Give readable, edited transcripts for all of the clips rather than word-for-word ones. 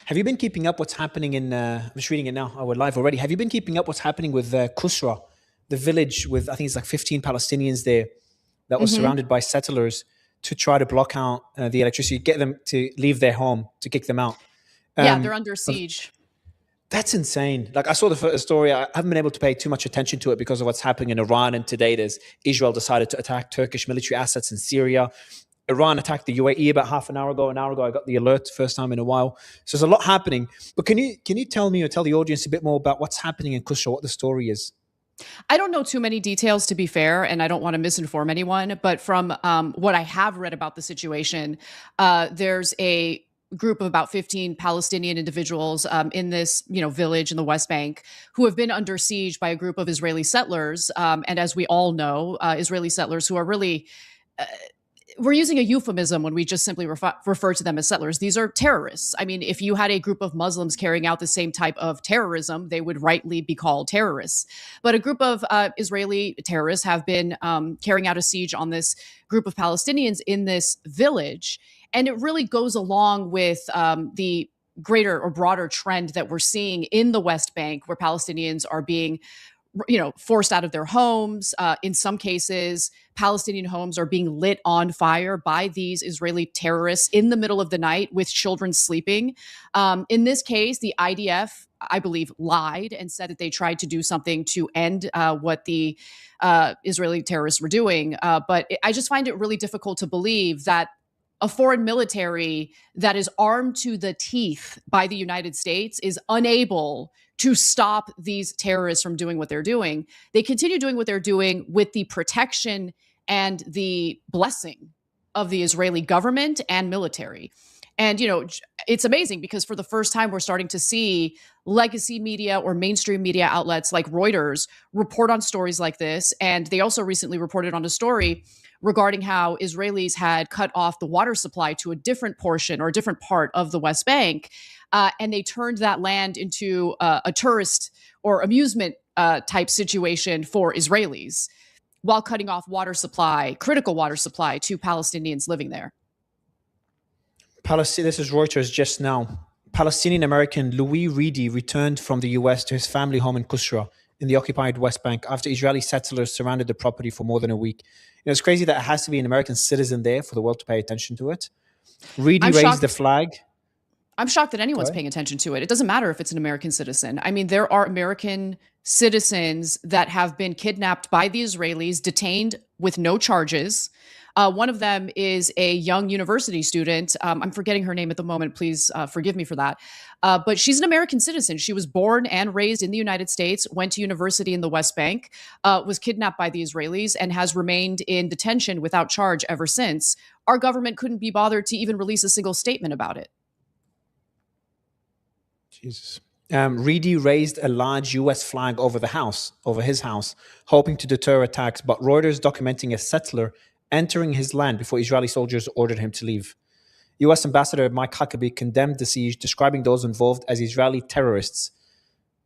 Have you been keeping up what's happening in? I'm just reading it now. Oh, we're live already. Have you been keeping up what's happening with Kusra, the village with I think it's like 15 Palestinians there that was Hmm. surrounded by settlers to try to block out the electricity, get them to leave their home, to kick them out. Yeah, they're Um, under siege. that's insane. Like I saw the first story. I haven't been able to pay too much attention to it because of what's happening in Iran. And today, there's Israel decided to attack Turkish military assets in Syria. Iran attacked the UAE about half an hour ago. An hour ago, I got the alert first time in a while. So there's a lot happening. But can you tell me or tell the audience a bit more about what's happening in Kusra, what the story is? I don't know too many details, to be fair, and I don't want to misinform anyone. But from what I have read about the situation, there's a group of about 15 Palestinian individuals in this, village in the West Bank who have been under siege by a group of Israeli settlers. And as we all know, Israeli settlers who are really we're using a euphemism when we just simply refer to them as settlers. These are terrorists. I mean, if you had a group of Muslims carrying out the same type of terrorism, they would rightly be called terrorists. But a group of Israeli terrorists have been carrying out a siege on this group of Palestinians in this village. And it really goes along with the greater or broader trend that we're seeing in the West Bank, where Palestinians are being forced out of their homes. In some cases, Palestinian homes are being lit on fire by these Israeli terrorists in the middle of the night with children sleeping. In this case, the IDF, I believe, lied and said that they tried to do something to end what the Israeli terrorists were doing. I just find it really difficult to believe that a foreign military that is armed to the teeth by the United States is unable to stop these terrorists from doing what they're doing. They continue doing what they're doing with the protection and the blessing of the Israeli government and military. And, it's amazing because for the first time, we're starting to see legacy media or mainstream media outlets like Reuters report on stories like this. And they also recently reported on a story regarding how Israelis had cut off the water supply to a different portion or a different part of the West Bank. And they turned that land into a tourist or amusement type situation for Israelis while cutting off water supply, critical water supply to Palestinians living there. This is Reuters just now. Palestinian American Louis Reedy returned from the US to his family home in Kusra in the occupied West Bank after Israeli settlers surrounded the property for more than a week. It's crazy that it has to be an American citizen there for the world to pay attention to it. Reedy I'm raised the shocked. flag. I'm shocked that anyone's Sorry? paying attention to it. It doesn't matter if it's an American citizen. I mean, there are American citizens that have been kidnapped by the Israelis, detained with no charges. One of them is a young university student. I'm forgetting her name at the moment. Please forgive me for that. But she's an American citizen. She was born and raised in the United States, went to university in the West Bank, was kidnapped by the Israelis, and has remained in detention without charge ever since. Our government couldn't be bothered to even release a single statement about it. Jesus. Reedy raised a large US flag over his house, hoping to deter attacks, but Reuters documenting a settler entering his land before Israeli soldiers ordered him to leave. US Ambassador Mike Huckabee condemned the siege, describing those involved as Israeli terrorists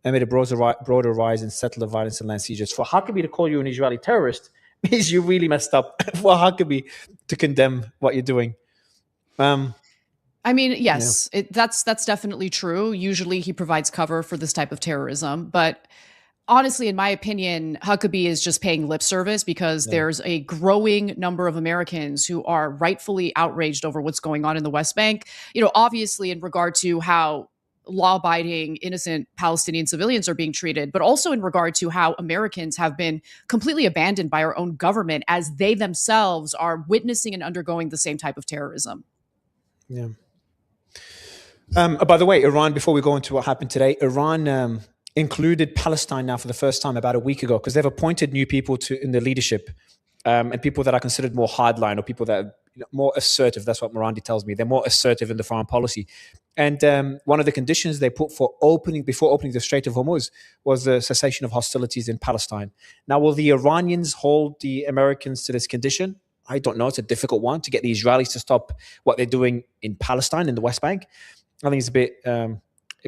amid a broader rise in settler violence and land sieges. For Huckabee to call you an Israeli terrorist means you really messed up. For Huckabee to condemn what you're doing. I mean, Yeah. yes, that's definitely true. Usually he provides cover for this type of terrorism, but honestly, in my opinion, Huckabee is just paying lip service because Yeah. there's a growing number of Americans who are rightfully outraged over what's going on in the West Bank. Obviously in regard to how law-abiding innocent Palestinian civilians are being treated, but also in regard to how Americans have been completely abandoned by our own government as they themselves are witnessing and undergoing the same type of terrorism. Yeah. By the way, Iran, before we go into what happened today, Iran included Palestine now for the first time about a week ago because they've appointed new people in the leadership and people that are considered more hardline or people that are more assertive. That's what Morandi tells me. They're more assertive in the foreign policy. And one of the conditions they put before opening the Strait of Hormuz was the cessation of hostilities in Palestine. Now, will the Iranians hold the Americans to this condition? I don't know. It's a difficult one to get the Israelis to stop what they're doing in Palestine, in the West Bank. I think it's a bit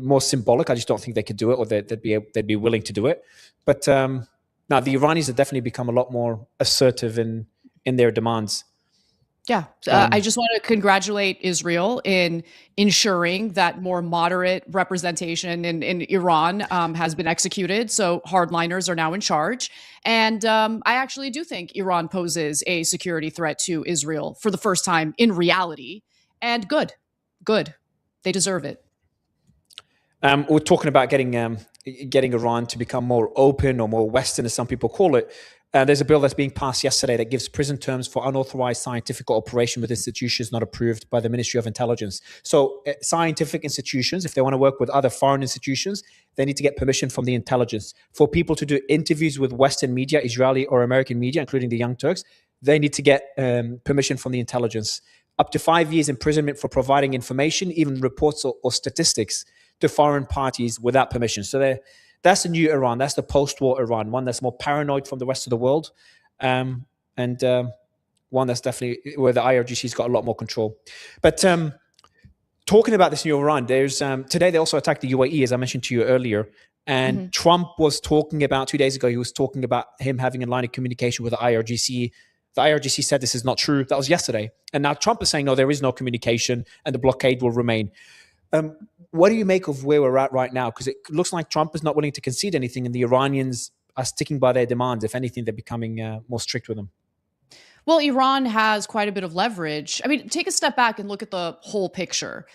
more symbolic. I just don't think they could do it, or they'd be willing to do it. But now the Iranians have definitely become a lot more assertive in their demands. Yeah, I just want to congratulate Israel in ensuring that more moderate representation in Iran has been executed. So hardliners are now in charge. And I actually do think Iran poses a security threat to Israel for the first time in reality. And good, good. They deserve it. We're talking about getting Iran to become more open or more Western, as some people call it. There's a bill that's being passed yesterday that gives prison terms for unauthorized scientific cooperation with institutions not approved by the Ministry of Intelligence. So, scientific institutions, if they want to work with other foreign institutions, they need to get permission from the intelligence. For people to do interviews with Western media, Israeli or American media, including the Young Turks, they need to get permission from the intelligence. Up to 5 years imprisonment for providing information, even reports or statistics to foreign parties without permission. So that's the new Iran. That's the post-war Iran, one that's more paranoid from the rest of the world, and one that's definitely where the IRGC's got a lot more control. But talking about this new Iran, there's today they also attacked the UAE, as I mentioned to you earlier. And Trump was talking about 2 days ago. He was talking about him having a line of communication with the IRGC. The IRGC said this is not true. That was yesterday. And now Trump is saying, no, there is no communication and the blockade will remain. What do you make of where we're at right now? Because it looks like Trump is not willing to concede anything, and the Iranians are sticking by their demands. If anything, they're becoming more strict with them. Well, Iran has quite a bit of leverage. I mean, take a step back and look at the whole picture.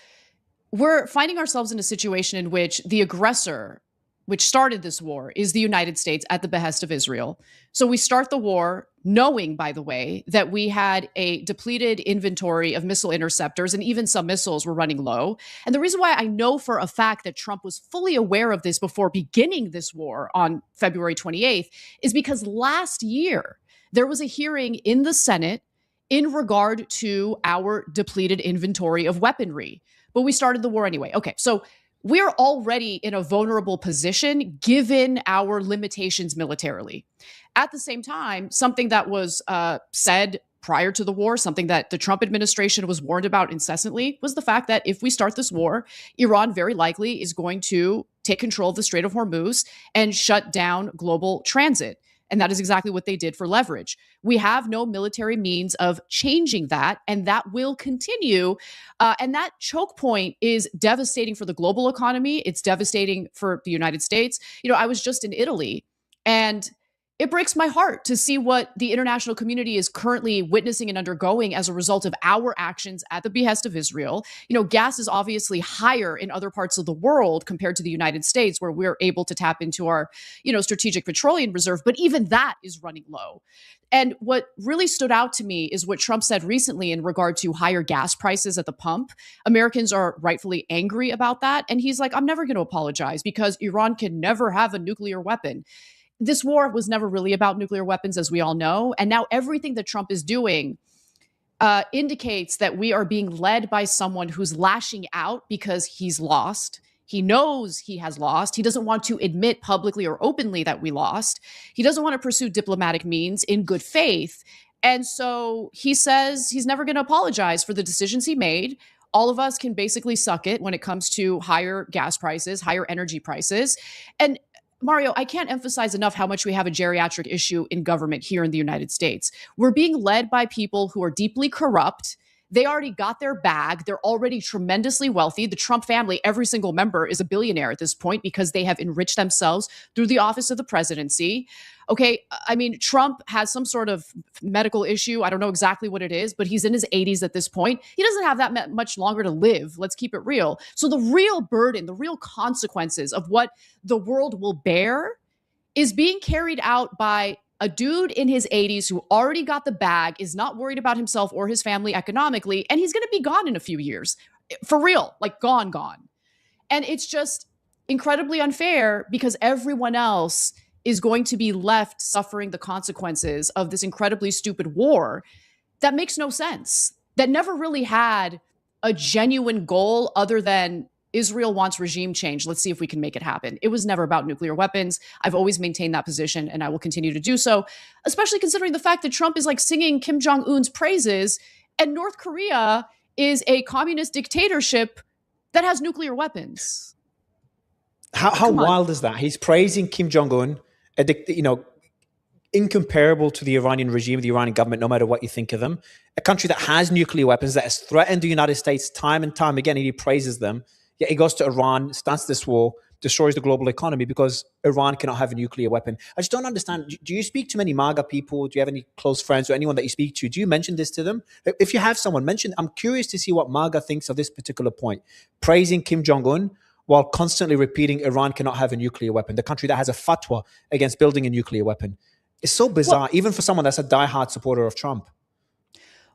We're finding ourselves in a situation in which the aggressor, which started this war, is the United States at the behest of Israel. So we start the war knowing, by the way, that we had a depleted inventory of missile interceptors and even some missiles were running low. And the reason why I know for a fact that Trump was fully aware of this before beginning this war on February 28th is because last year there was a hearing in the Senate in regard to our depleted inventory of weaponry. But we started the war anyway. Okay, so we're already in a vulnerable position given our limitations militarily. At the same time, something that was said prior to the war, something that the Trump administration was warned about incessantly, was the fact that if we start this war, Iran very likely is going to take control of the Strait of Hormuz and shut down global transit. And that is exactly what they did for leverage. We have no military means of changing that, and that will continue. And that choke point is devastating for the global economy. It's devastating for the United States. You know, I was just in Italy, and it breaks my heart to see what the international community is currently witnessing and undergoing as a result of our actions at the behest of Israel. You know, gas is obviously higher in other parts of the world compared to the United States, where we're able to tap into our, strategic petroleum reserve, but even that is running low. And what really stood out to me is what Trump said recently in regard to higher gas prices at the pump. Americans are rightfully angry about that. And he's like, I'm never going to apologize because Iran can never have a nuclear weapon. This war was never really about nuclear weapons, as we all know. And now everything that Trump is doing indicates that we are being led by someone who's lashing out because he's lost. He knows he has lost. He doesn't want to admit publicly or openly that we lost. He doesn't want to pursue diplomatic means in good faith. And so he says he's never going to apologize for the decisions he made. All of us can basically suck it when it comes to higher gas prices, higher energy prices. And Mario, I can't emphasize enough how much we have a geriatric issue in government here in the United States. We're being led by people who are deeply corrupt. They already got their bag. They're already tremendously wealthy. The Trump family, every single member is a billionaire at this point because they have enriched themselves through the office of the presidency. Okay, I mean, Trump has some sort of medical issue. I don't know exactly what it is, but he's in his 80s at this point. He doesn't have that much longer to live. Let's keep it real. So the real burden, the real consequences of what the world will bear is being carried out by a dude in his 80s who already got the bag, is not worried about himself or his family economically, and he's going to be gone in a few years. For real, like gone. And it's just incredibly unfair because everyone else is going to be left suffering the consequences of this incredibly stupid war that makes no sense, that never really had a genuine goal other than Israel wants regime change. Let's see if we can make it happen. It was never about nuclear weapons. I've always maintained that position and I will continue to do so, especially considering the fact that Trump is like singing Kim Jong-un's praises and North Korea is a communist dictatorship that has nuclear weapons. How wild is that? He's praising Kim Jong-un, incomparable to the Iranian regime, the Iranian government, no matter what you think of them. A country that has nuclear weapons, that has threatened the United States time and time again, and he praises them. Yet he goes to Iran, starts this war, destroys the global economy because Iran cannot have a nuclear weapon. I just don't understand. Do you speak to many MAGA people? Do you have any close friends or anyone that you speak to? Do you mention this to them? If you have someone, mention. I'm curious to see what MAGA thinks of this particular point. Praising Kim Jong-un while constantly repeating Iran cannot have a nuclear weapon, the country that has a fatwa against building a nuclear weapon. It's so bizarre, Well, even for someone that's a diehard supporter of Trump.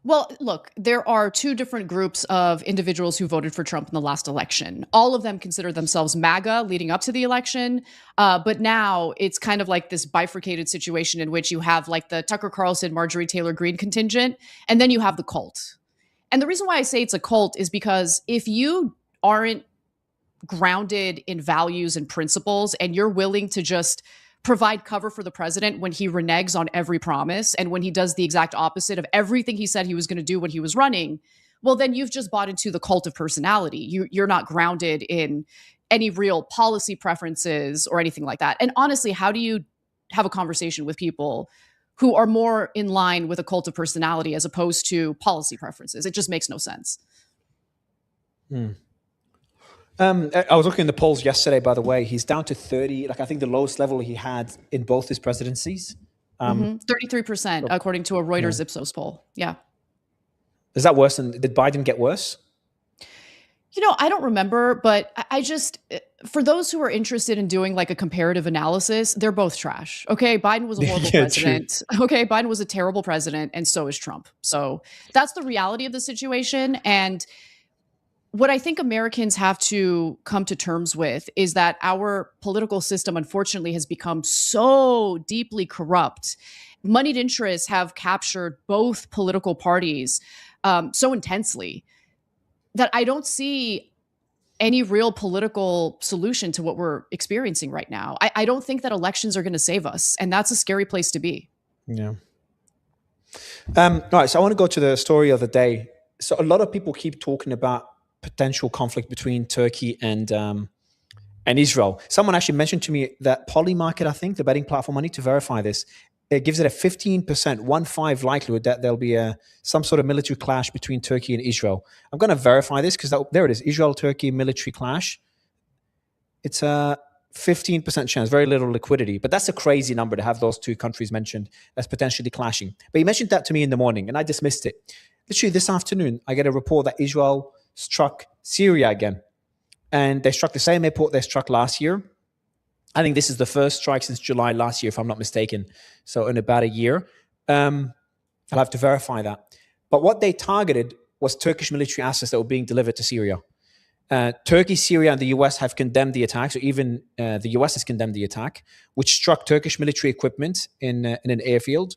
Well, look, there are two different groups of individuals who voted for Trump in the last election. All of them consider themselves MAGA leading up to the election. But now it's kind of like this bifurcated situation in which you have like the Tucker Carlson, Marjorie Taylor Greene contingent, and then you have the cult. And the reason why I say it's a cult is because if you aren't grounded in values and principles and you're willing to just provide cover for the president when he reneges on every promise and when he does the exact opposite of everything he said he was going to do when he was running, well, then you've just bought into the cult of personality. You're not grounded in any real policy preferences or anything like that. And honestly, how do you have a conversation with people who are more in line with a cult of personality as opposed to policy preferences? It just makes no sense. I was looking at the polls yesterday, by the way. He's down to 30, like I think the lowest level he had in both his presidencies. 33%, according to a Reuters Yeah. Ipsos poll. Yeah. Is that worse than, did Biden get worse? I don't remember, but I just, for those who are interested in doing like a comparative analysis, they're both trash. Okay. Biden was a horrible Yeah, president. Okay. Biden was a terrible president, and so is Trump. So that's the reality of the situation. And what I think Americans have to come to terms with is that our political system, unfortunately, has become so deeply corrupt. Moneyed interests have captured both political parties so intensely that I don't see any real political solution to what we're experiencing right now. I don't think that elections are going to save us, and that's a scary place to be. Yeah. All right. So I want to go to the story of the day. So a lot of people keep talking about potential conflict between Turkey and Israel. Someone actually mentioned to me that Polymarket, I think, the betting platform, I need to verify this, it gives it a 15%, 1-5 likelihood that there'll be some sort of military clash between Turkey and Israel. I'm going to verify this because there it is, Israel-Turkey military clash. It's a 15% chance, very little liquidity. But that's a crazy number to have those two countries mentioned as potentially clashing. But he mentioned that to me in the morning, and I dismissed it. Literally this afternoon, I get a report that Israel struck Syria again. And they struck the same airport they struck last year. I think this is the first strike since July last year, if I'm not mistaken. So in about a year. I'll have to verify that. But what they targeted was Turkish military assets that were being delivered to Syria. Turkey, Syria, and the US have condemned the attack. So even the US has condemned the attack, which struck Turkish military equipment in an airfield.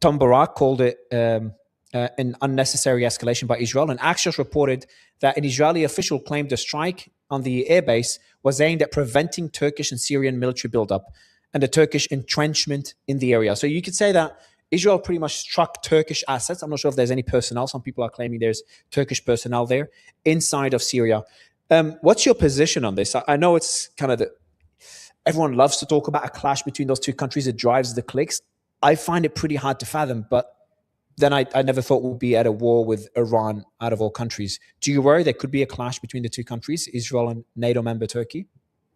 Tom Barak called it an unnecessary escalation by Israel. And Axios reported that an Israeli official claimed the strike on the airbase was aimed at preventing Turkish and Syrian military buildup and the Turkish entrenchment in the area. So you could say that Israel pretty much struck Turkish assets. I'm not sure if there's any personnel. Some people are claiming there's Turkish personnel there inside of Syria. What's your position on this? I know it's kind of everyone loves to talk about a clash between those two countries. It drives the clicks. I find it pretty hard to fathom, but then I never thought we'd be at a war with Iran out of all countries. Do you worry there could be a clash between the two countries, Israel and NATO member Turkey?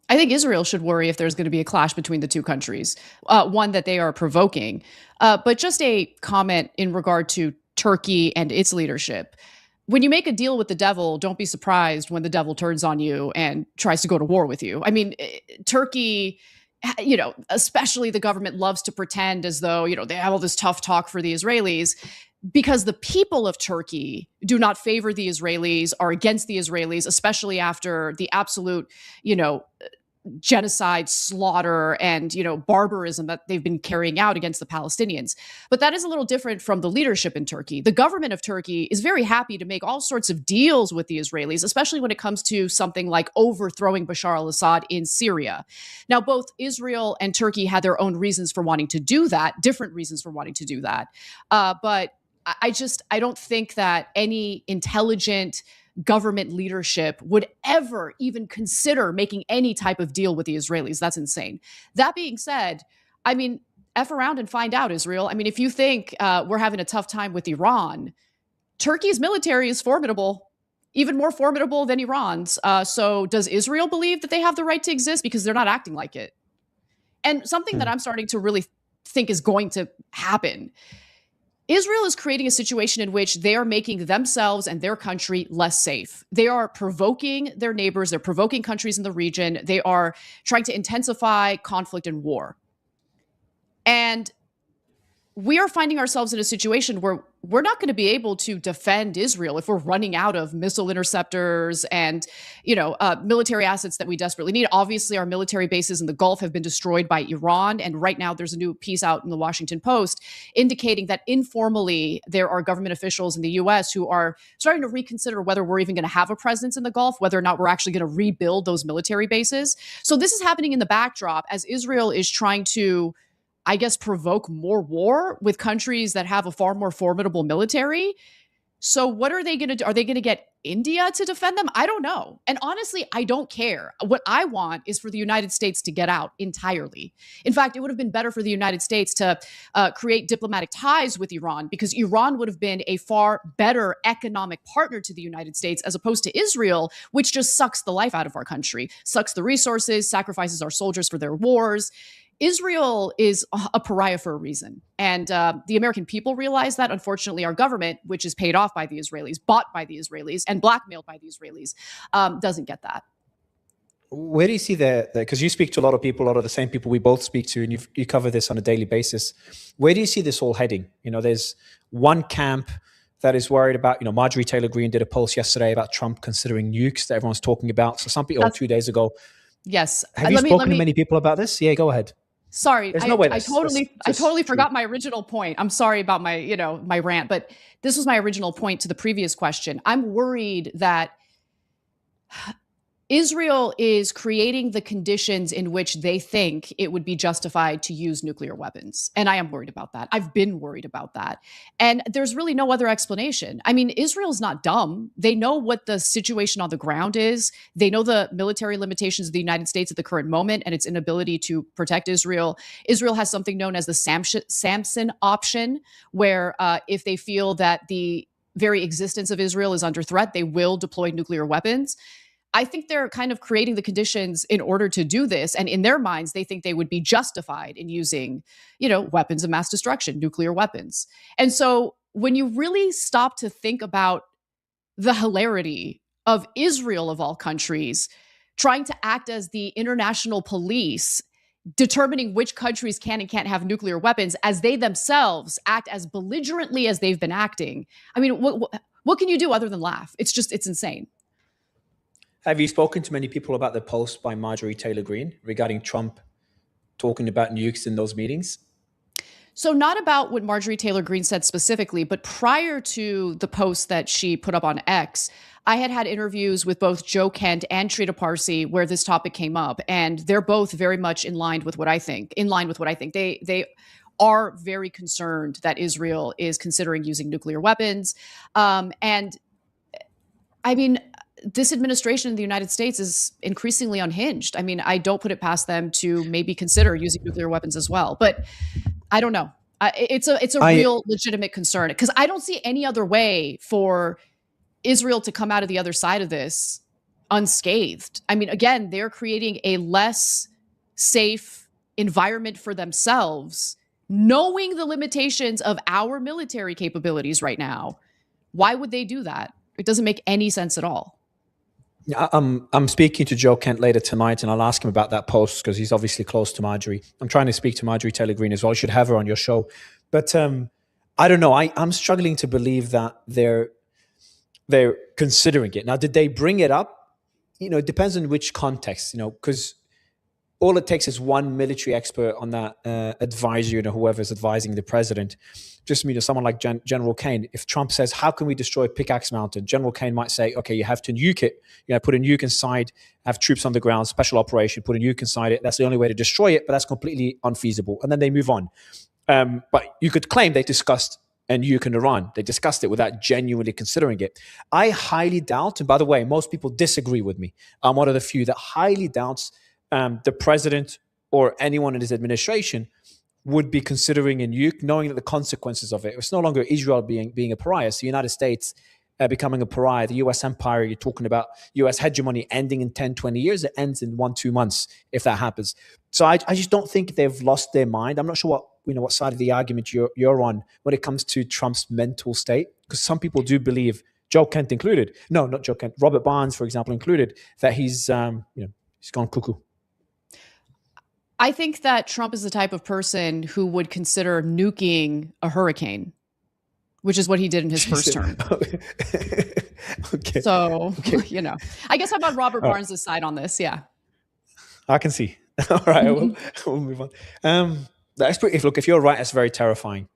I think Israel should worry if there's going to be a clash between the two countries, one that they are provoking. But just a comment in regard to Turkey and its leadership. When you make a deal with the devil, don't be surprised when the devil turns on you and tries to go to war with you. I mean, Turkey, especially the government loves to pretend as though, they have all this tough talk for the Israelis, because the people of Turkey do not favor the Israelis, are against the Israelis, especially after the absolute, genocide, slaughter, and, barbarism that they've been carrying out against the Palestinians. But that is a little different from the leadership in Turkey. The government of Turkey is very happy to make all sorts of deals with the Israelis, especially when it comes to something like overthrowing Bashar al-Assad in Syria. Now, both Israel and Turkey had their own reasons for wanting to do that, different reasons for wanting to do that. But I don't think that any intelligent government leadership would ever even consider making any type of deal with the Israelis. That's insane. That being said, I mean, F around and find out, Israel. I mean, if you think we're having a tough time with Iran, Turkey's military is formidable, even more formidable than Iran's. So does Israel believe that they have the right to exist? Because they're not acting like it. And something that I'm starting to really think is going to happen. Israel is creating a situation in which they are making themselves and their country less safe. They are provoking their neighbors. They're provoking countries in the region. They are trying to intensify conflict and war. And we are finding ourselves in a situation where we're not going to be able to defend Israel if we're running out of missile interceptors and, military assets that we desperately need. Obviously, our military bases in the Gulf have been destroyed by Iran. And right now there's a new piece out in the Washington Post indicating that informally there are government officials in the US who are starting to reconsider whether we're even going to have a presence in the Gulf, whether or not we're actually going to rebuild those military bases. So this is happening in the backdrop as Israel is trying to, I guess, provoke more war with countries that have a far more formidable military. So what are they going to do? Are they going to get India to defend them? I don't know. And honestly, I don't care. What I want is for the United States to get out entirely. In fact, it would have been better for the United States to create diplomatic ties with Iran, because Iran would have been a far better economic partner to the United States as opposed to Israel, which just sucks the life out of our country, sucks the resources, sacrifices our soldiers for their wars. Israel is a pariah for a reason. And the American people realize that. Unfortunately, our government, which is paid off by the Israelis, bought by the Israelis, and blackmailed by the Israelis, doesn't get that. Where do you see because you speak to a lot of people, a lot of the same people we both speak to, and you cover this on a daily basis. Where do you see this all heading? There's one camp that is worried about, Marjorie Taylor Greene did a post yesterday about Trump considering nukes that everyone's talking about. So some people, or 2 days ago. Yes. Have you spoken to many people about this? Yeah, go ahead. Sorry, I totally forgot my original point. I'm sorry about my, my rant, but this was my original point to the previous question. I'm worried that Israel is creating the conditions in which they think it would be justified to use nuclear weapons. And I am worried about that. I've been worried about that. And there's really no other explanation. I mean, Israel's not dumb. They know what the situation on the ground is. They know the military limitations of the United States at the current moment and its inability to protect Israel. Israel has something known as the Samson option, where if they feel that the very existence of Israel is under threat, they will deploy nuclear weapons. I think they're kind of creating the conditions in order to do this. And in their minds, they think they would be justified in using, weapons of mass destruction, nuclear weapons. And so when you really stop to think about the hilarity of Israel, of all countries, trying to act as the international police, determining which countries can and can't have nuclear weapons, as they themselves act as belligerently as they've been acting. I mean, what can you do other than laugh? It's insane. Have you spoken to many people about the post by Marjorie Taylor Greene regarding Trump talking about nukes in those meetings? So not about what Marjorie Taylor Greene said specifically, but prior to the post that she put up on X, I had interviews with both Joe Kent and Trita Parsi where this topic came up, and they're both very much in line with what I think. They are very concerned that Israel is considering using nuclear weapons. And I mean, this administration in the United States is increasingly unhinged. I mean, I don't put it past them to maybe consider using nuclear weapons as well, but I don't know. It's a real legitimate concern, because I don't see any other way for Israel to come out of the other side of this unscathed. I mean, again, they're creating a less safe environment for themselves, knowing the limitations of our military capabilities right now. Why would they do that? It doesn't make any sense at all. I'm speaking to Joe Kent later tonight, and I'll ask him about that post because he's obviously close to Marjorie. I'm trying to speak to Marjorie Taylor Greene as well. You should have her on your show. But I don't know. I'm struggling to believe that they're considering it. Now, did they bring it up? It depends on which context, because all it takes is one military expert on that advisory, whoever's advising the president. Just someone like General Kane. If Trump says, how can we destroy Pickaxe Mountain? General Kane might say, okay, you have to nuke it. Put a nuke inside, have troops on the ground, special operation, put a nuke inside it. That's the only way to destroy it, but that's completely unfeasible. And then they move on. But you could claim they discussed a nuke in Iran. They discussed it without genuinely considering it. I highly doubt, and by the way, most people disagree with me. I'm one of the few that highly doubts the president or anyone in his administration would be considering a nuke, knowing that the consequences of it. It's no longer Israel being a pariah. It's the United States becoming a pariah. The U.S. empire, you're talking about U.S. hegemony ending in 10, 20 years. It ends in 1-2 months if that happens. So I just don't think they've lost their mind. I'm not sure what side of the argument you're on when it comes to Trump's mental state, because some people do believe, Joe Kent included, no, not Joe Kent, Robert Barnes, for example, included, that he's gone cuckoo. I think that Trump is the type of person who would consider nuking a hurricane, which is what he did in his first term. Okay. So, I guess how about Robert Barnes' side on this? Yeah. I can see. All right, we'll move on. That's pretty. Look, if you're right, that's very terrifying.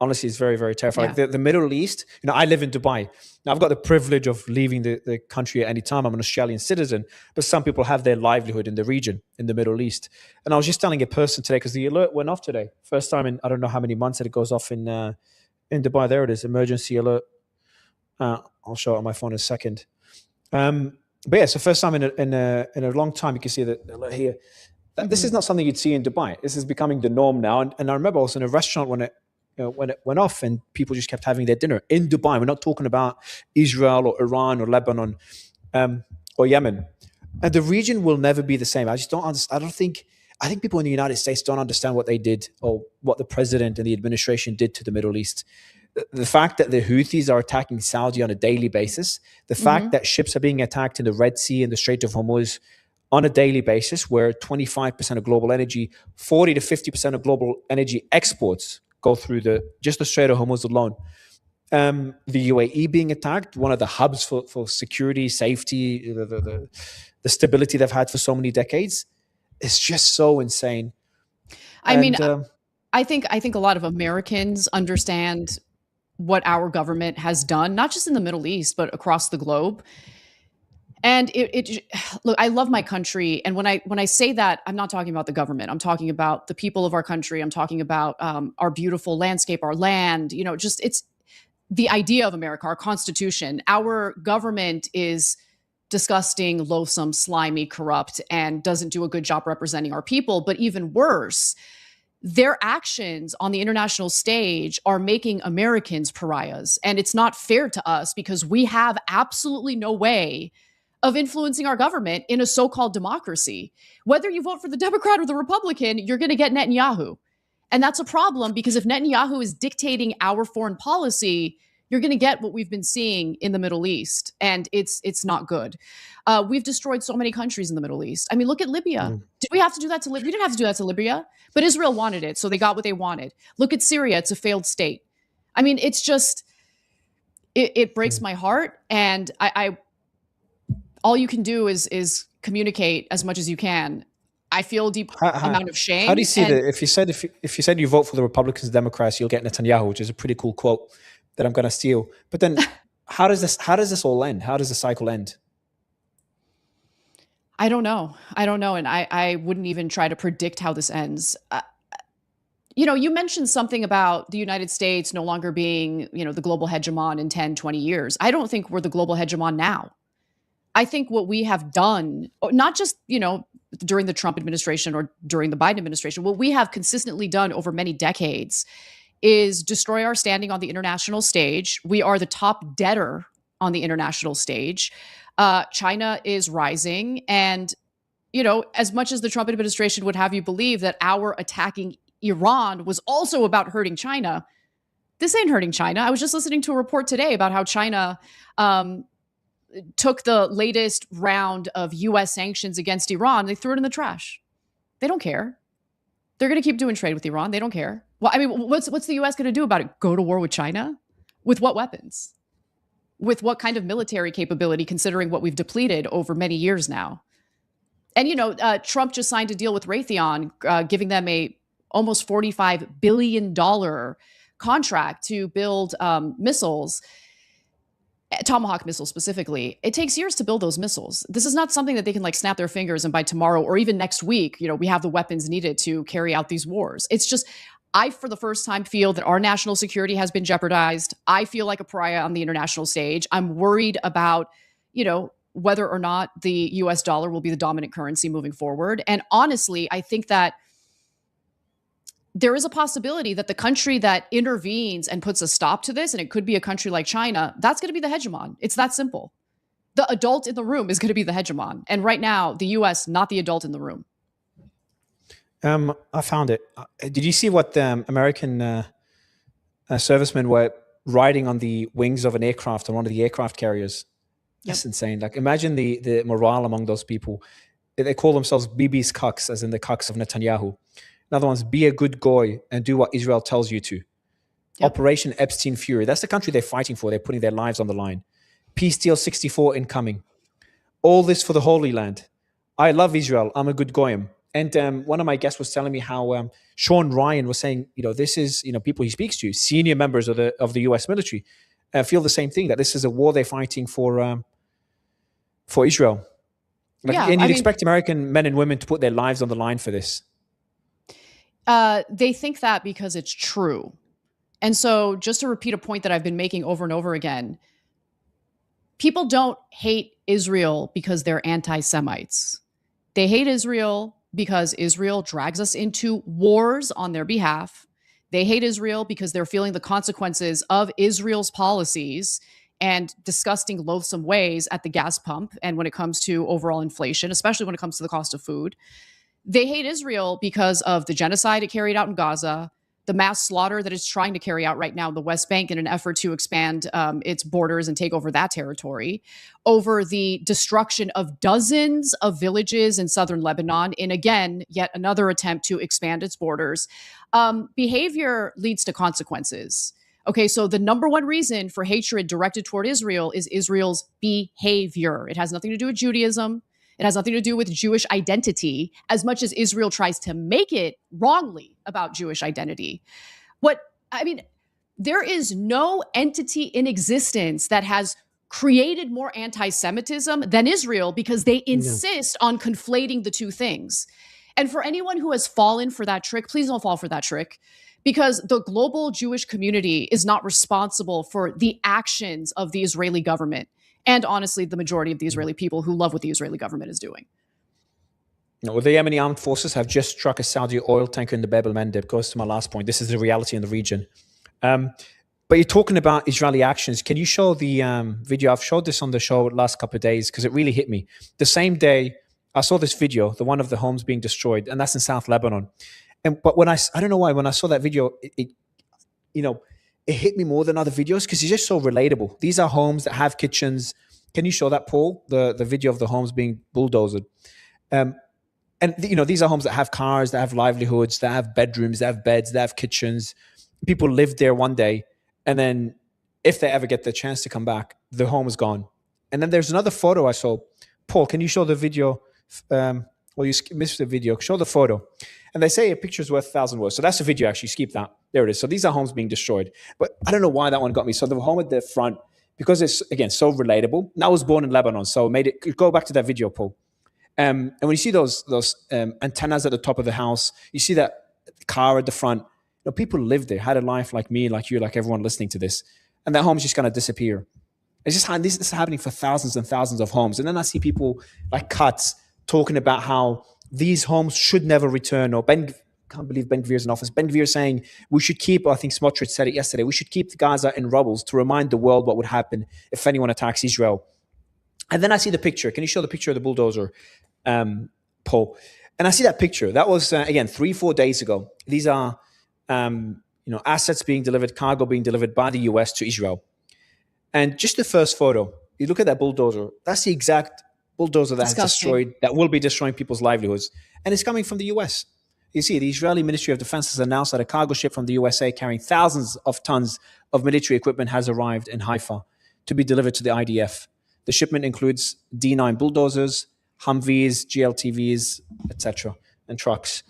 Honestly, it's very, very terrifying. Yeah. The Middle East, I live in Dubai. Now, I've got the privilege of leaving the country at any time. I'm an Australian citizen, but some people have their livelihood in the region, in the Middle East. And I was just telling a person today, because the alert went off today. First time in I don't know how many months that it goes off in Dubai. There it is, emergency alert. I'll show it on my phone in a second. But yeah, so first time in a long time, you can see that alert here. This is not something you'd see in Dubai. This is becoming the norm now. And I remember I was in a restaurant when it went off, and people just kept having their dinner in Dubai. We're not talking about Israel or Iran or Lebanon or Yemen. And the region will never be the same. I just don't understand. I think people in the United States don't understand what they did, or what the president and the administration did to the Middle East. The fact that the Houthis are attacking Saudi on a daily basis, the fact that ships are being attacked in the Red Sea and the Strait of Hormuz on a daily basis, where 25% of global energy, 40 to 50% of global energy exports go through just the Strait of Hormuz alone. The UAE being attacked, one of the hubs for security, safety, the stability they've had for so many decades. It's just so insane. I think a lot of Americans understand what our government has done, not just in the Middle East, but across the globe. And look, I love my country. And when I say that, I'm not talking about the government. I'm talking about the people of our country. I'm talking about our beautiful landscape, our land, it's the idea of America, our Constitution. Our government is disgusting, loathsome, slimy, corrupt, and doesn't do a good job representing our people. But even worse, their actions on the international stage are making Americans pariahs. And it's not fair to us, because we have absolutely no way of influencing our government in a so-called democracy. Whether you vote for the Democrat or the Republican, you're going to get Netanyahu. And that's a problem, because if Netanyahu is dictating our foreign policy, you're going to get what we've been seeing in the Middle East. And it's not good. We've destroyed so many countries in the Middle East. I mean, look at Libya. Did we have to do that to Libya? We didn't have to do that to Libya, but Israel wanted it, so they got what they wanted. Look at Syria. It's a failed state. I mean, it's just, it breaks my heart. And I all you can do is communicate as much as you can. I feel a deep amount of shame. How do you see that? If you said you vote for the Republicans and Democrats, you'll get Netanyahu, which is a pretty cool quote that I'm going to steal. But then, how does this all end? How does the cycle end? I don't know, and I wouldn't even try to predict how this ends. You mentioned something about the United States no longer being, the global hegemon in 10, 20 years. I don't think we're the global hegemon now. I think what we have done, not just, during the Trump administration or during the Biden administration, what we have consistently done over many decades is destroy our standing on the international stage. We are the top debtor on the international stage. China is rising. And, as much as the Trump administration would have you believe that our attacking Iran was also about hurting China, this ain't hurting China. I was just listening to a report today about how China took the latest round of U.S. sanctions against Iran. They threw it in the trash. They don't care. They're going to keep doing trade with Iran. They don't care. Well, I mean, what's the U.S. going to do about it? Go to war with China? With what weapons? With what kind of military capability, considering what we've depleted over many years now? And, Trump just signed a deal with Raytheon, giving them a almost $45 billion contract to build missiles, Tomahawk missiles specifically. It takes years to build those missiles. This is not something that they can snap their fingers and by tomorrow or even next week, we have the weapons needed to carry out these wars. It's just, I, for the first time, feel that our national security has been jeopardized. I feel like a pariah on the international stage. I'm worried about, whether or not the US dollar will be the dominant currency moving forward. And honestly, I think that there is a possibility that the country that intervenes and puts a stop to this, and it could be a country like China, that's going to be the hegemon. It's that simple. The adult in the room is going to be the hegemon. And right now, the US, not the adult in the room. I found it. Did you see what the American servicemen were riding on the wings of an aircraft on one of the aircraft carriers? That's insane. Like, imagine the morale among those people. They call themselves Bibi's cucks, as in the cucks of Netanyahu. Another one's be a good goy and do what Israel tells you to. Operation Epstein Fury. That's the country they're fighting for. They're putting their lives on the line. Peace deal 64 incoming. All this for the Holy Land. I love Israel. I'm a good goyim. And one of my guests was telling me how Sean Ryan was saying, this is, people he speaks to, senior members of the U.S. military, feel the same thing, that this is a war they're fighting for Israel. And you'd expect American men and women to put their lives on the line for this. They think that because it's true. And so just to repeat a point that I've been making over and over again, people don't hate Israel because they're anti-Semites. They hate Israel because Israel drags us into wars on their behalf. They hate Israel because they're feeling the consequences of Israel's policies and disgusting, loathsome ways at the gas pump and when it comes to overall inflation, especially when it comes to the cost of food. They hate Israel because of the genocide it carried out in Gaza, the mass slaughter that it's trying to carry out right now in the West Bank in an effort to expand its borders and take over that territory, over the destruction of dozens of villages in southern Lebanon in, again, yet another attempt to expand its borders. Behavior leads to consequences. Okay, so the number one reason for hatred directed toward Israel is Israel's behavior. It has nothing to do with Judaism. It has nothing to do with Jewish identity, as much as Israel tries to make it wrongly about Jewish identity. There is no entity in existence that has created more anti-Semitism than Israel, because they insist on conflating the two things. And for anyone who has fallen for that trick, please don't fall for that trick, because the global Jewish community is not responsible for the actions of the Israeli government. And honestly, the majority of the Israeli people who love what the Israeli government is doing. Well, the Yemeni armed forces have just struck a Saudi oil tanker in the Bab el-Mandeb. Goes to my last point. This is the reality in the region. But you're talking about Israeli actions. Can you show the video? I've showed this on the show the last couple of days because it really hit me. The same day I saw this video, the one of the homes being destroyed, and that's in South Lebanon. But when I don't know why, when I saw that video, it hit me more than other videos because it's just so relatable. These are homes that have kitchens. Can you show that, Paul? The video of the homes being bulldozed. These are homes that have cars, that have livelihoods, that have bedrooms, that have beds, that have kitchens. People lived there one day, and then if they ever get the chance to come back, the home is gone. And then there's another photo I saw. Paul, can you show the video? You missed the video. Show the photo. And they say a picture is worth 1,000 words. So that's the video, actually. Skip that. There it is. So these are homes being destroyed. But I don't know why that one got me. So the home at the front, because it's, again, so relatable. And I was born in Lebanon, so made it. Go back to that video, Paul. And when you see those antennas at the top of the house, you see that car at the front. People lived there, had a life like me, like you, like everyone listening to this. And that home's just going to disappear. This is happening for thousands and thousands of homes. And then I see people like Katz talking about how these homes should never return. Or can't believe Ben Gvir's in office. Ben Gvir saying we should keep, I think Smotrich said it yesterday, we should keep Gaza in rubbles to remind the world what would happen if anyone attacks Israel. And then I see the picture. Can you show the picture of the bulldozer, Paul? And I see that picture. That was, again, 3-4 days ago. These are, assets being delivered, cargo being delivered by the US to Israel. And just the first photo, you look at that bulldozer, that's the exact bulldozer that has destroyed, that will be destroying people's livelihoods. And it's coming from the US. You see, the Israeli Ministry of Defense has announced that a cargo ship from the USA carrying thousands of tons of military equipment has arrived in Haifa to be delivered to the IDF. The shipment includes D9 bulldozers, Humvees, GLTVs, etc., and trucks.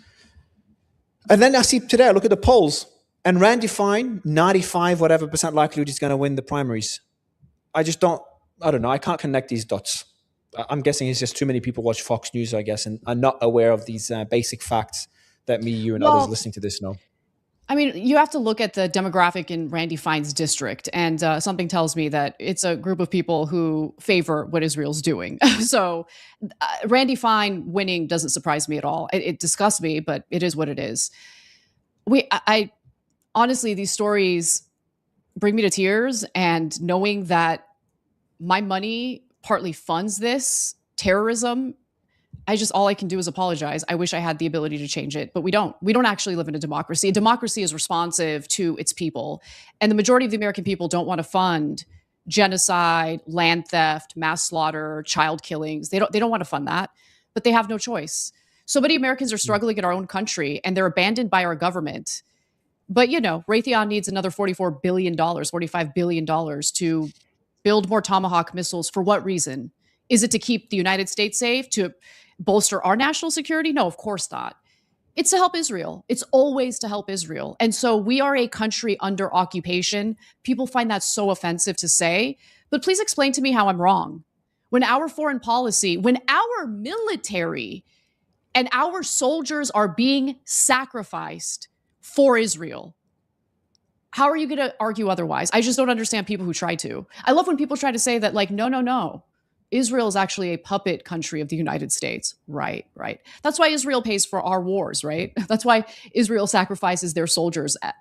And then I see today, I look at the polls, and Randy Fine, 95 whatever percent likelihood he's going to win the primaries. I don't know. I can't connect these dots. I'm guessing it's just too many people watch Fox News, I guess, and are not aware of these basic facts that me, you, and others listening to this know. I mean, you have to look at the demographic in Randy Fine's district, and something tells me that it's a group of people who favor what Israel's doing. So Randy Fine winning doesn't surprise me at all. It disgusts me, but it is what it is. I honestly, these stories bring me to tears, and knowing that my money partly funds this terrorism, all I can do is apologize. I wish I had the ability to change it, but we don't. We don't actually live in a democracy. A democracy is responsive to its people. And the majority of the American people don't want to fund genocide, land theft, mass slaughter, child killings. They don't want to fund that, but they have no choice. So many Americans are struggling in our own country, and they're abandoned by our government. But Raytheon needs another $44 billion, $45 billion to build more Tomahawk missiles. For what reason? Is it to keep the United States safe, to bolster our national security? No, of course not. It's to help Israel. It's always to help Israel. And so we are a country under occupation. People find that so offensive to say, but please explain to me how I'm wrong. When our foreign policy, when our military and our soldiers are being sacrificed for Israel, how are you going to argue otherwise? I just don't understand people who try to. I love when people try to say that, like, no. Israel is actually a puppet country of the United States. Right. That's why Israel pays for our wars, right? That's why Israel sacrifices their soldiers at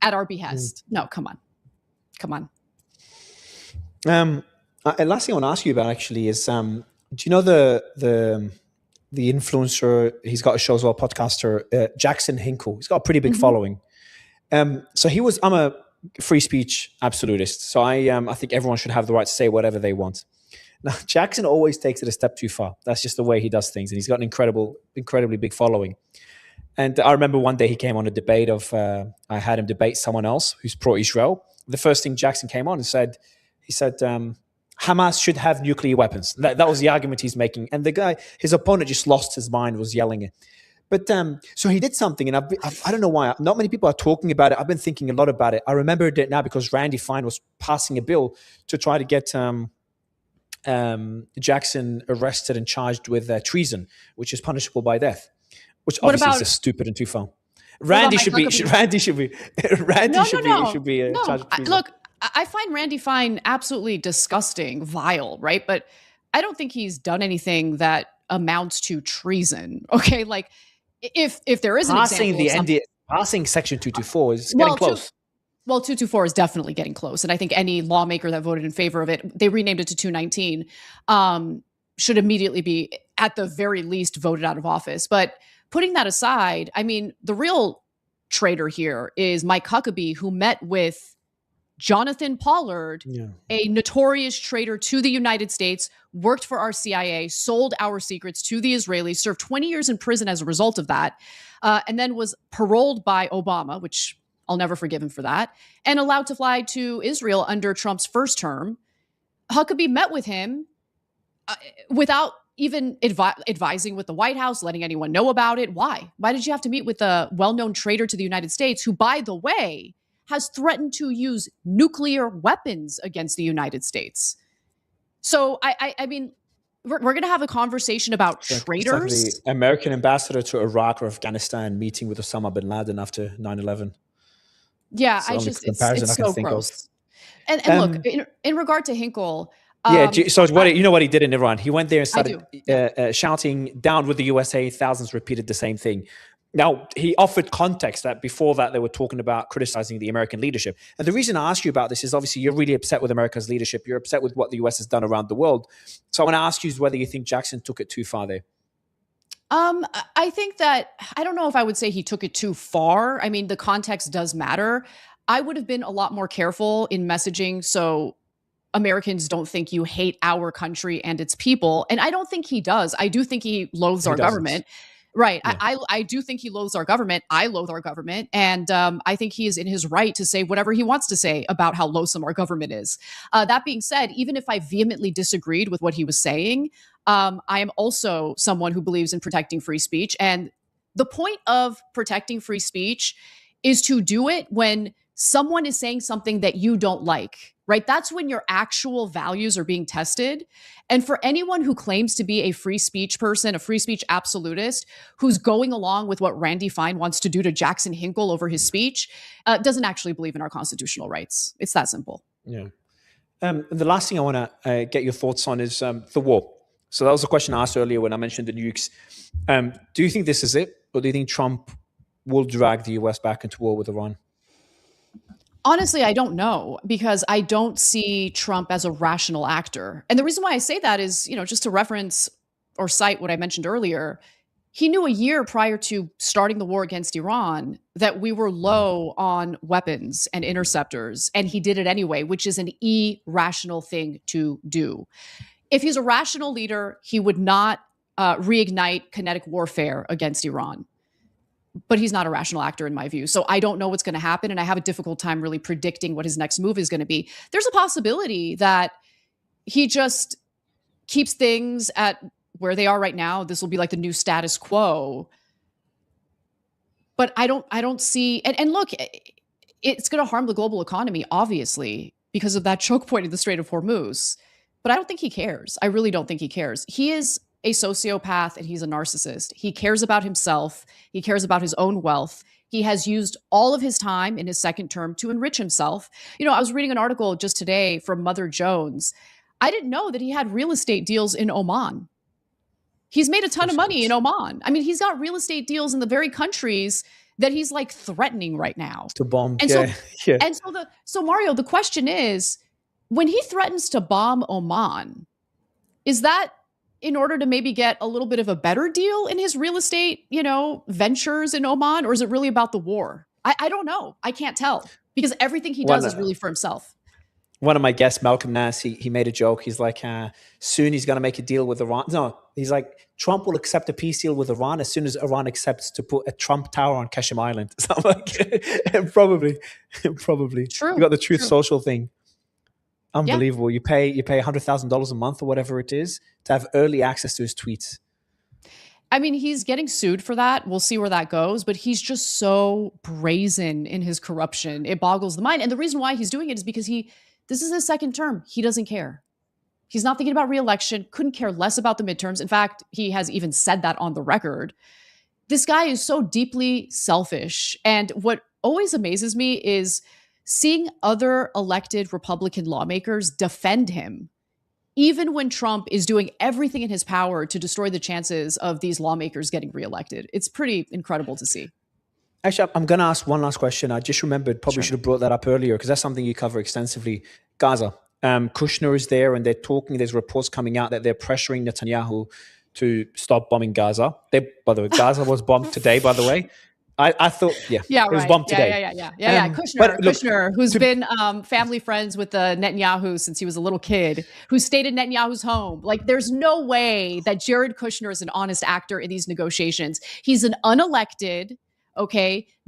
our behest. No, come on. Last thing I want to ask you about actually is, do you know the influencer? He's got a show as well, podcaster, Jackson Hinkle. He's got a pretty big following. So I'm a free speech absolutist. So I think everyone should have the right to say whatever they want. Now, Jackson always takes it a step too far. That's just the way he does things. And he's got an incredibly big following. And I remember one day he came on a debate I had him debate someone else who's pro-Israel. The first thing Jackson came on and said, Hamas should have nuclear weapons. That was the argument he's making. And the guy, his opponent, just lost his mind, was yelling it. But so he did something, and I don't know why. Not many people are talking about it. I've been thinking a lot about it. I remembered it now because Randy Fine was passing a bill to try to get Jackson arrested and charged with treason, which is punishable by death. Which obviously is just stupid and too far. Randy should be charged with treason. Look, I find Randy Fine absolutely disgusting, vile, right? But I don't think he's done anything that amounts to treason. Okay, like. If there is an example, passing Section 224 is getting close. 224 is definitely getting close, and I think any lawmaker that voted in favor of it, they renamed it to 219, should immediately be, at the very least, voted out of office. But putting that aside, I mean, the real traitor here is Mike Huckabee, who met with Jonathan Pollard, a notorious traitor to the United States, worked for our CIA, sold our secrets to the Israelis, served 20 years in prison as a result of that, and then was paroled by Obama, which I'll never forgive him for that, and allowed to fly to Israel under Trump's first term. Huckabee met with him without even advising with the White House, letting anyone know about it. Why? Why did you have to meet with a well-known traitor to the United States who, by the way, has threatened to use nuclear weapons against the United States? So, I mean, we're going to have a conversation about traitors. Like the American ambassador to Iraq or Afghanistan meeting with Osama bin Laden after 9/11. Yeah, it's so gross. And look, in regard to Hinkle. So you know what he did in Iran? He went there and started shouting, "Down with the USA." Thousands repeated the same thing. Now, he offered context that before that they were talking about criticizing the American leadership. And the reason I ask you about this is obviously you're really upset with America's leadership. You're upset with what the US has done around the world. So I want to ask you whether you think Jackson took it too far there. I think that, I don't know if I would say he took it too far. I mean, the context does matter. I would have been a lot more careful in messaging so Americans don't think you hate our country and its people. And I don't think he does. I do think he loathes our government. Right. Yeah. I do think he loathes our government. I loathe our government. And I think he is in his right to say whatever he wants to say about how loathsome our government is. That being said, even if I vehemently disagreed with what he was saying, I am also someone who believes in protecting free speech. And the point of protecting free speech is to do it when someone is saying something that you don't like, right? That's when your actual values are being tested. And for anyone who claims to be a free speech person, a free speech absolutist, who's going along with what Randy Fine wants to do to Jackson Hinkle over his speech, doesn't actually believe in our constitutional rights. It's that simple. Yeah. The last thing I want to get your thoughts on is the war. So that was a question I asked earlier when I mentioned the nukes. Do you think this is it? Or do you think Trump will drag the US back into war with Iran? Honestly, I don't know, because I don't see Trump as a rational actor. And the reason why I say that is, just to reference or cite what I mentioned earlier, he knew a year prior to starting the war against Iran that we were low on weapons and interceptors, and he did it anyway, which is an irrational thing to do. If he's a rational leader, he would not reignite kinetic warfare against Iran. But he's not a rational actor in my view. So I don't know what's going to happen. And I have a difficult time really predicting what his next move is going to be. There's a possibility that he just keeps things at where they are right now. This will be like the new status quo. But I don't see, and look, it's going to harm the global economy, obviously, because of that choke point in the Strait of Hormuz. But I don't think he cares. I really don't think he cares. He is a sociopath and he's a narcissist. He cares about himself. He cares about his own wealth. He has used all of his time in his second term to enrich himself. I was reading an article just today from Mother Jones. I didn't know that he had real estate deals in Oman. He's made a ton of money in Oman. I mean, he's got real estate deals in the very countries that he's like threatening right now to bomb. And yeah. So, and so Mario, the question is, when he threatens to bomb Oman, is that in order to maybe get a little bit of a better deal in his real estate, ventures in Oman? Or is it really about the war? I don't know. I can't tell, because everything he does is really for himself. One of my guests, Malcolm Nass, he made a joke. He's like, soon he's going to make a deal with Iran. No, he's like, Trump will accept a peace deal with Iran as soon as Iran accepts to put a Trump tower on Kashim Island. So I'm like, probably. True. You got the Truth True. Social thing. Unbelievable. Yeah. You pay $100,000 a month or whatever it is to have early access to his tweets. I mean, he's getting sued for that. We'll see where that goes, but he's just so brazen in his corruption. It boggles the mind. And the reason why he's doing it is because this is his second term. He doesn't care. He's not thinking about re-election, couldn't care less about the midterms. In fact, he has even said that on the record. This guy is so deeply selfish. And what always amazes me is seeing other elected Republican lawmakers defend him, even when Trump is doing everything in his power to destroy the chances of these lawmakers getting reelected. It's pretty incredible to see. Actually, I'm going to ask one last question. I just remembered, probably should have brought that up earlier, because that's something you cover extensively. Gaza. Kushner is there and they're talking. There's reports coming out that they're pressuring Netanyahu to stop bombing Gaza. By the way, Gaza was bombed today, by the way. I thought, it was bombed today. Yeah. Kushner, who's been family friends with Netanyahu since he was a little kid, who stayed in Netanyahu's home. Like, there's no way that Jared Kushner is an honest actor in these negotiations. He's an unelected,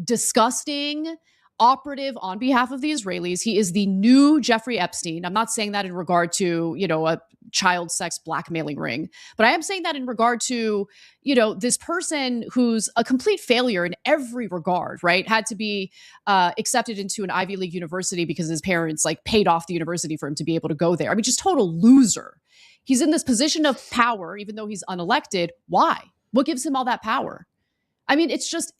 disgusting operative on behalf of the Israelis. He is the new Jeffrey Epstein. I'm not saying that in regard to, a child sex blackmailing ring, but I am saying that in regard to, this person who's a complete failure in every regard, right? Had to be accepted into an Ivy League university because his parents paid off the university for him to be able to go there. I mean, just total loser. He's in this position of power, even though he's unelected. Why? What gives him all that power? I mean, it's just,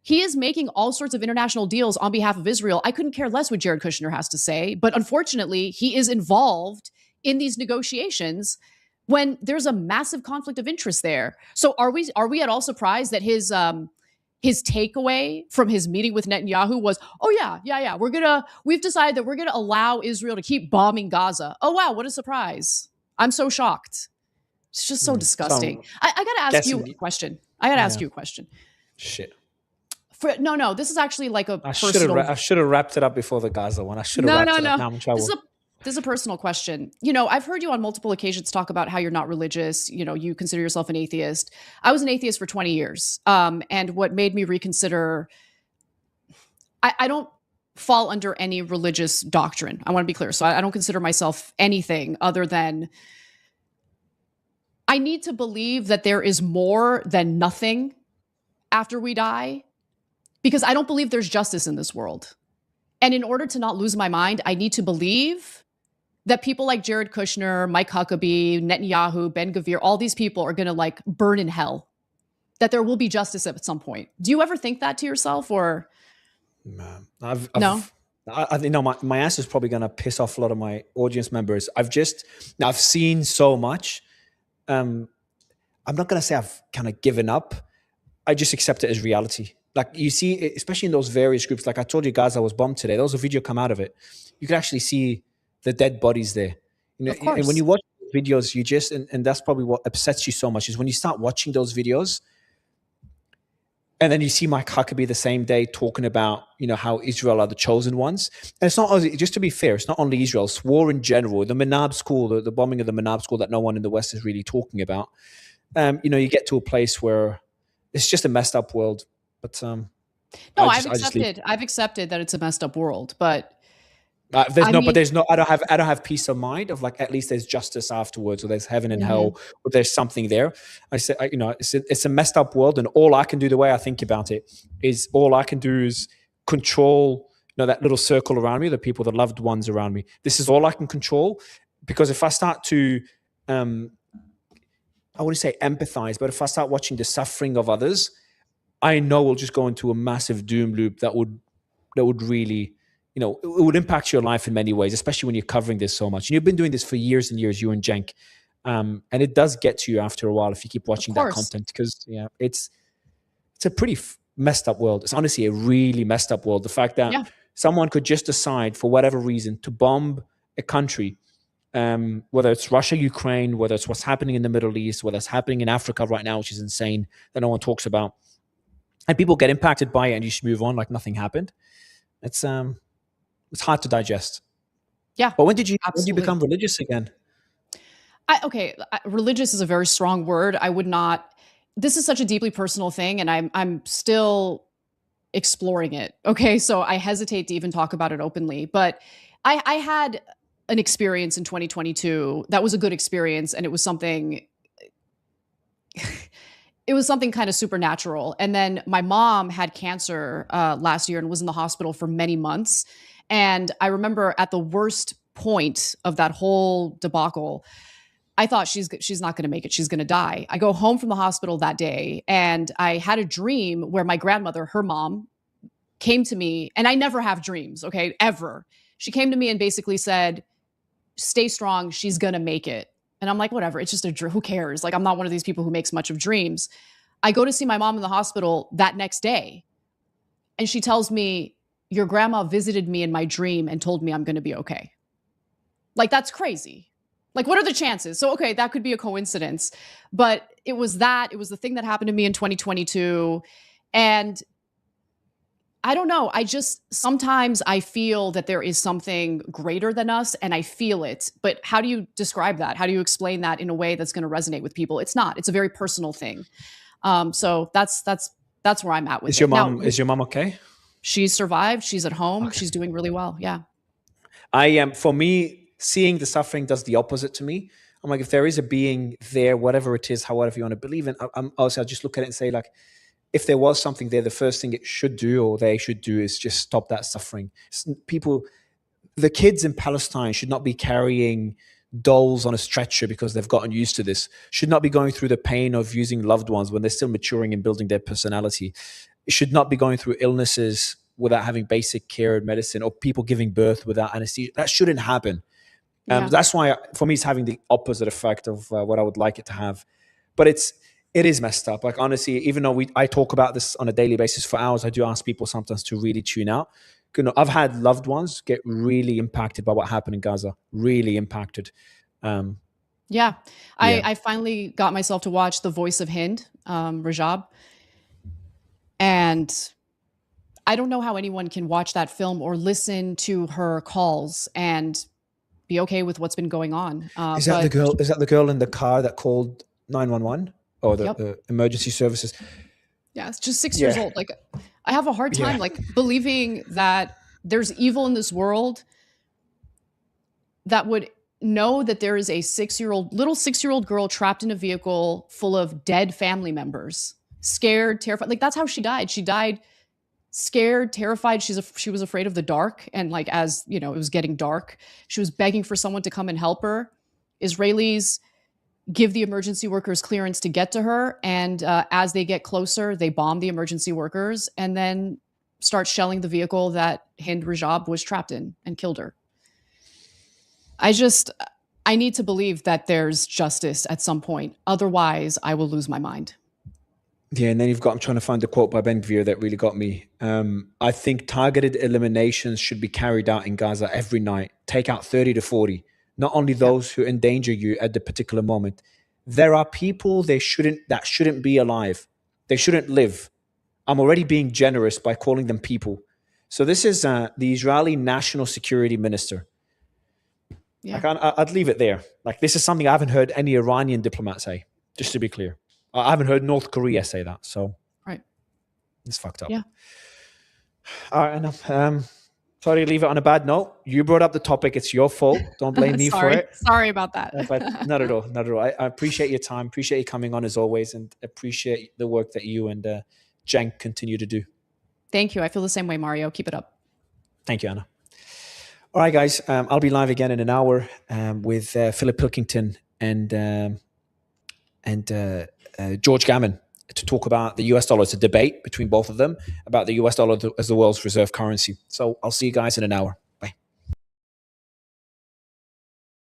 he is making all sorts of international deals on behalf of Israel. I couldn't care less what Jared Kushner has to say, but unfortunately, he is involved in these negotiations when there's a massive conflict of interest there. So are we at all surprised that his takeaway from his meeting with Netanyahu was, we've decided that we're gonna allow Israel to keep bombing Gaza. Oh wow, what a surprise. I'm so shocked. It's just so disgusting. I gotta ask you a question. Ask you a question. Shit. No, this is actually like a personal... I should have wrapped it up before the Gaza one. I should have wrapped it up. Now I'm in trouble. This is a personal question. I've heard you on multiple occasions talk about how you're not religious. You consider yourself an atheist. I was an atheist for 20 years. And what made me reconsider, I don't fall under any religious doctrine. I want to be clear. So I don't consider myself anything other than I need to believe that there is more than nothing after we die, because I don't believe there's justice in this world. And in order to not lose my mind, I need to believe that people like Jared Kushner, Mike Huckabee, Netanyahu, Ben Gvir, all these people are going to burn in hell, that there will be justice at some point. Do you ever think that to yourself, or? No. I think my answer is probably going to piss off a lot of my audience members. I've seen so much. I'm not going to say I've kind of given up. I just accept it as reality. like you see, especially in those various groups, like I told you, Gaza was bombed today. There was a video come out of it. You can actually see the dead bodies there. Of And when you course. watch videos, you just, and that's probably what upsets you so much, is when you start watching those videos and then you see Mike Huckabee the same day talking about, how Israel are the chosen ones. And it's not only, just to be fair, it's not only Israel, it's war in general. The Menab school, the bombing of the Menab school that no one in the West is really talking about. You get to a place where it's just a messed up world. But No, I just leave. I've accepted that it's a messed up world, but There's I no, but mean, there's no. I don't have peace of mind of like at least there's justice afterwards, or there's heaven and mhm, hell, or there's something there. I say, it's a messed up world, and all I can do, the way I think about it, is all I can do is control, that little circle around me, the people, the loved ones around me. This is all I can control, because if I start to, I wouldn't say empathize, but if I start watching the suffering of others, I know we'll just go into a massive doom loop that would really, it would impact your life in many ways, especially when you're covering this so much. And you've been doing this for years and years, you and Cenk. And it does get to you after a while if you keep of watching that course. content, because it's a pretty messed up world. It's honestly a really messed up world. The fact that Yeah. someone could just decide for whatever reason to bomb a country, whether it's Russia, Ukraine, whether it's what's happening in the Middle East, whether it's happening in Africa right now, which is insane that no one talks about, and people get impacted by it, and you should move on like nothing happened. It's hard to digest. Yeah, But when did you absolutely. become religious again? Okay, religious is a very strong word. I would not. This is such a deeply personal thing, and I'm still exploring it. Okay, so I hesitate to even talk about it openly. But I had an experience in 2022 that was a good experience, and it was something. It was something kind of supernatural. And then my mom had cancer last year and was in the hospital for many months. And I remember at the worst point of that whole debacle, I thought she's not going to make it. She's going to die. I go home from the hospital that day, and I had a dream where my grandmother, her mom, came to me, and I never have dreams, okay, ever. She came to me and basically said, "Stay strong. She's going to make it." And I'm like, whatever. It's just a dream. Who cares? Like, I'm not one of these people who makes much of dreams. I go to see my mom in the hospital that next day, and she tells me, "Your grandma visited me in my dream and told me I'm going to be okay." Like, that's crazy. Like, what are the chances? So, okay, that could be a coincidence. But it was the thing that happened to me in 2022. And I don't know. Sometimes I feel that there is something greater than us, and I feel it. But how do you describe that? How do you explain that in a way that's going to resonate with people? It's not. It's a very personal thing. So that's where I'm at with Is your it. Now, mom is your mom okay? she's survived. She's at home. Okay. She's doing really well. Yeah. I am, for me, seeing the suffering does the opposite to me. I'm like, if there is a being there, whatever it is, however you want to believe in, I'm also, I just look at it and say, like, if there was something there, the first thing it should do, or they should do, is just stop that suffering. People, the kids in Palestine should not be carrying dolls on a stretcher because they've gotten used to this, should not be going through the pain of using loved ones when they're still maturing and building their personality. It should not be going through illnesses without having basic care and medicine, or people giving birth without anesthesia. That shouldn't happen. Yeah. That's why, for me, it's having the opposite effect of what I would like it to have. But it is messed up. Like, honestly, even though I talk about this on a daily basis for hours, I do ask people sometimes to really tune out. I've had loved ones get really impacted by what happened in Gaza. Really impacted. Um, Yeah. yeah. I finally got myself to watch The Voice of Hind, Rajab. And I don't know how anyone can watch that film or listen to her calls and be okay with what's been going on. Is that the But girl? Is that the girl in the car that called 911 or yep. the emergency services? Yeah, it's just 6 years Yeah. old. Like, I have a hard time Yeah. like believing that there's evil in this world that would know that there is a little 6-year-old girl trapped in a vehicle full of dead family members, scared, terrified. Like, that's how she died. She died scared, terrified. She was afraid of the dark. And like, as you know, it was getting dark, she was begging for someone to come and help her. Israelis give the emergency workers clearance to get to her. And as they get closer, they bomb the emergency workers and then start shelling the vehicle that Hind Rajab was trapped in and killed her. I need to believe that there's justice at some point. Otherwise, I will lose my mind. Yeah, and then I'm trying to find the quote by Ben Gvir that really got me. I think targeted eliminations should be carried out in Gaza every night. Take out 30 to 40, not only Yeah. those who endanger you at the particular moment. There are people that shouldn't be alive. They shouldn't live. I'm already being generous by calling them people. So this is the Israeli National Security Minister. Yeah. I'd leave it there. Like, this is something I haven't heard any Iranian diplomat say, just to be clear. I haven't heard North Korea say that. So Right. it's fucked up. Yeah. All right, enough. Sorry to leave it on a bad note. You brought up the topic. It's your fault. Don't blame me for it. Sorry about that. But not at all. Not at all. I appreciate your time. Appreciate you coming on as always, and appreciate the work that you and Cenk continue to do. Thank you. I feel the same way, Mario. Keep it up. Thank you, Anna. All right, guys. I'll be live again in an hour with Philip Pilkington and George Gammon to talk about the US dollar. It's a debate between both of them about the US dollar as the world's reserve currency. So I'll see you guys in an hour.